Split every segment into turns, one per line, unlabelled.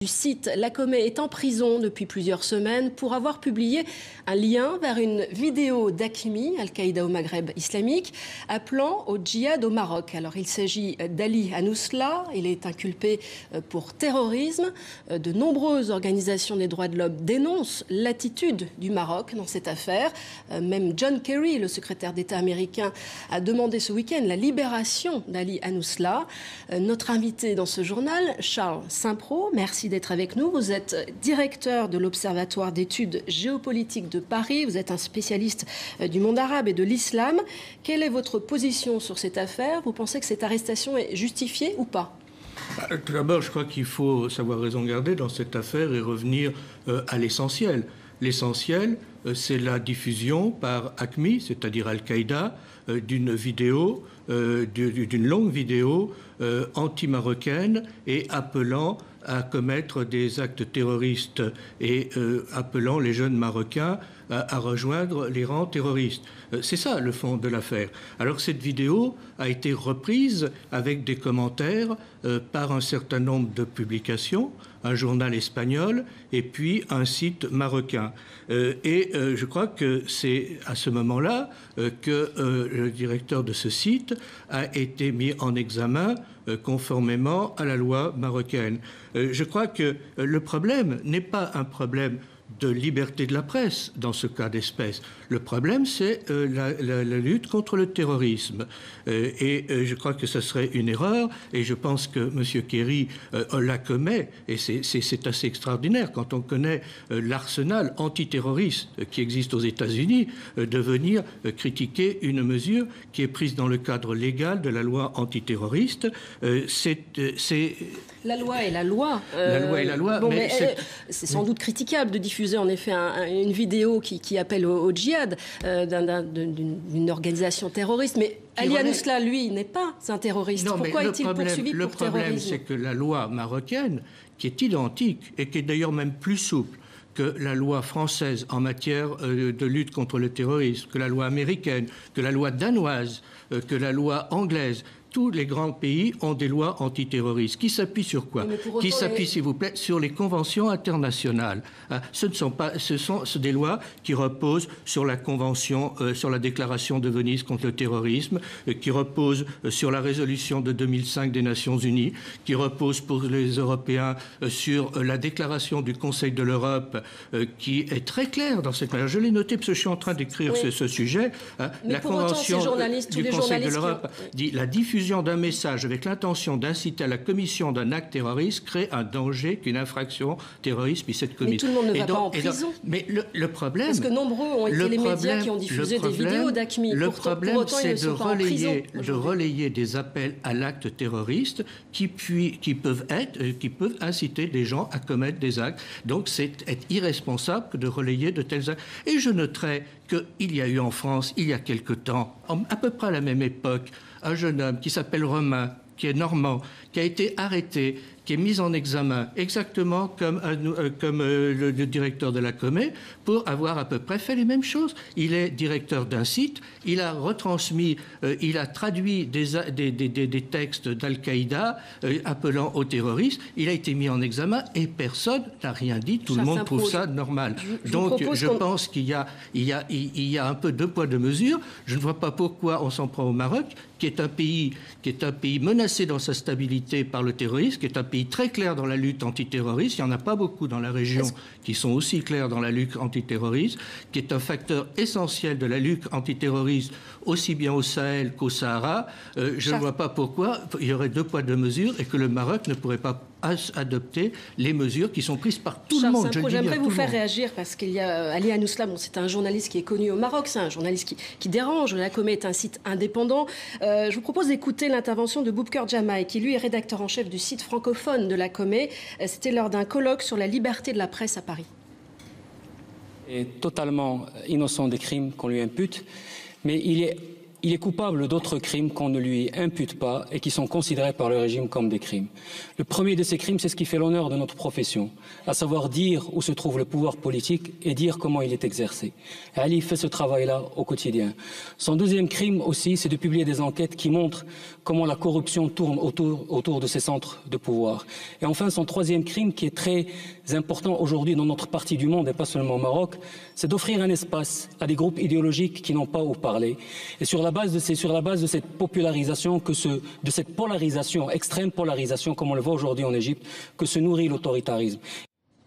Du site Lacomé est en prison depuis plusieurs semaines pour avoir publié un lien vers une vidéo d'Hakmi, Al-Qaïda au Maghreb islamique, appelant au djihad au Maroc. Alors il s'agit d'Ali Anousla, il est inculpé pour terrorisme. De nombreuses organisations des droits de l'homme dénoncent l'attitude du Maroc dans cette affaire. Même John Kerry, le secrétaire d'État américain, a demandé ce week-end la libération d'Ali Anousla. Notre invité dans ce journal, Charles Saint-Pro, merci d'être avec nous. Vous êtes directeur de l'Observatoire d'études géopolitiques de Paris. Vous êtes un spécialiste du monde arabe et de l'islam. Quelle est votre position sur cette affaire? Vous pensez que cette arrestation est justifiée ou pas?
Tout d'abord, je crois qu'il faut savoir raison garder dans cette affaire et revenir à l'essentiel. L'essentiel, c'est la diffusion par Hakmi, c'est-à-dire Al-Qaïda, d'une vidéo, d'une longue vidéo anti-marocaine et appelant à commettre des actes terroristes et appelant les jeunes Marocains à rejoindre les rangs terroristes. C'est ça le fond de l'affaire. Alors cette vidéo a été reprise avec des commentaires par un certain nombre de publications, un journal espagnol et puis un site marocain. Je crois que c'est à ce moment-là que le directeur de ce site a été mis en examen conformément à la loi marocaine. Je crois que le problème n'est pas un problème de liberté de la presse dans ce cas d'espèce. Le problème, c'est la lutte contre le terrorisme. Je crois que ce serait une erreur, et je pense que M. Kerry la commet, et c'est assez extraordinaire quand on connaît l'arsenal antiterroriste qui existe aux États-Unis, de venir critiquer une mesure qui est prise dans le cadre légal de la loi antiterroriste.
La loi est la loi.
La loi est la loi.
Bon, c'est sans doute critiquable de diffuser en effet une vidéo qui appelle au djihad d'une organisation terroriste. Mais Ali Anousla, lui, n'est pas un terroriste. Pourquoi est-il poursuivi pour terrorisme?
Le problème, c'est que la loi marocaine, qui est identique et qui est d'ailleurs même plus souple que la loi française en matière de lutte contre le terrorisme, que la loi américaine, que la loi danoise, que la loi anglaise, tous les grands pays ont des lois antiterroristes. Qui s'appuient sur quoi? Qui s'appuient, s'il vous plaît, sur les conventions internationales. Ce sont des lois qui reposent sur la convention, sur la déclaration de Venise contre le terrorisme, qui reposent sur la résolution de 2005 des Nations Unies, qui reposent pour les Européens sur la déclaration du Conseil de l'Europe, qui est très claire dans cette manière. Je l'ai noté parce que je suis en train d'écrire ce sujet. La convention du Conseil de l'Europe dit la diffusion d'un message avec l'intention d'inciter à la commission d'un acte terroriste crée un danger qu'une infraction terroriste puisse être commise.
Mais tout le monde ne va pas en prison.
Mais le problème...
Parce que nombreux ont été les médias qui ont diffusé des vidéos d'Hakmi.
Le problème, c'est de relayer des appels à l'acte terroriste qui peuvent inciter des gens à commettre des actes. Donc c'est être irresponsable de relayer de tels actes. Et je noterai qu'il y a eu en France, il y a quelque temps, à peu près à la même époque, un jeune homme qui s'appelle Romain, qui est normand, qui a été arrêté, qui est mis en examen, exactement comme le directeur de Lacomé, pour avoir à peu près fait les mêmes choses. Il est directeur d'un site, il a retransmis, il a traduit des textes d'Al-Qaïda appelant aux terroristes, il a été mis en examen et personne n'a rien dit, tout le monde trouve ça normal. Donc je pense qu'il y a un peu deux poids, deux mesures. Je ne vois pas pourquoi on s'en prend au Maroc, qui est un pays menacé dans sa stabilité par le terrorisme, qui est un pays très clair dans la lutte antiterroriste. Il n'y en a pas beaucoup dans la région qui sont aussi clairs dans la lutte antiterroriste, qui est un facteur essentiel de la lutte antiterroriste aussi bien au Sahel qu'au Sahara. Je ne vois pas pourquoi il y aurait deux poids, deux mesures et que le Maroc ne pourrait pas adopter les mesures qui sont prises par tout le monde.
J'aimerais vous faire réagir parce qu'il y a Ali Anousla, c'est un journaliste qui est connu au Maroc, c'est un journaliste qui dérange. Lacomé est un site indépendant. Je vous propose d'écouter l'intervention de Boubker Jamaï, qui lui est rédacteur en chef du site francophone de Lacomé. C'était lors d'un colloque sur la liberté de la presse à Paris.
Il est totalement innocent des crimes qu'on lui impute, mais il il est coupable d'autres crimes qu'on ne lui impute pas et qui sont considérés par le régime comme des crimes. Le premier de ces crimes, c'est ce qui fait l'honneur de notre profession, à savoir dire où se trouve le pouvoir politique et dire comment il est exercé. Ali fait ce travail-là au quotidien. Son deuxième crime aussi, c'est de publier des enquêtes qui montrent comment la corruption tourne autour de ces centres de pouvoir. Et enfin, son troisième crime, qui est très important aujourd'hui dans notre partie du monde et pas seulement au Maroc, c'est d'offrir un espace à des groupes idéologiques qui n'ont pas où parler. Et sur la base de cette popularisation, de cette polarisation, extrême polarisation, comme on le voit aujourd'hui en Égypte, que se nourrit l'autoritarisme.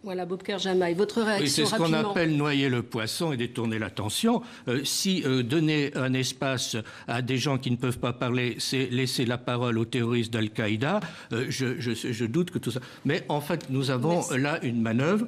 Voilà, Boubacar Jamaï, votre réaction
oui, c'est ce
rapidement.
qu'on appelle noyer le poisson et détourner l'attention. Si donner un espace à des gens qui ne peuvent pas parler, c'est laisser la parole aux terroristes d'Al-Qaïda, je doute que tout ça... Mais en fait, nous avons là une manœuvre.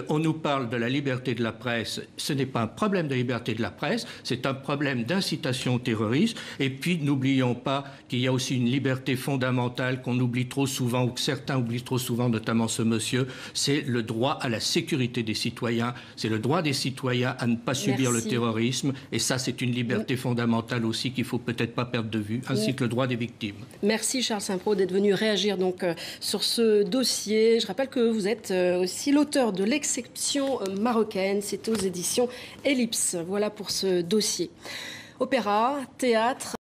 On nous parle de la liberté de la presse. Ce n'est pas un problème de liberté de la presse, c'est un problème d'incitation au terrorisme. Et puis, n'oublions pas qu'il y a aussi une liberté fondamentale qu'on oublie trop souvent, ou que certains oublient trop souvent, notamment ce monsieur, c'est le droit à la sécurité des citoyens, c'est le droit des citoyens à ne pas subir le terrorisme, et ça c'est une liberté fondamentale aussi qu'il ne faut peut-être pas perdre de vue, ainsi que le droit des victimes.
Merci Charles Saint-Preux d'être venu réagir donc sur ce dossier. Je rappelle que vous êtes aussi l'auteur de L'exception marocaine, c'est aux éditions Ellipse. Voilà pour ce dossier. Opéra, théâtre...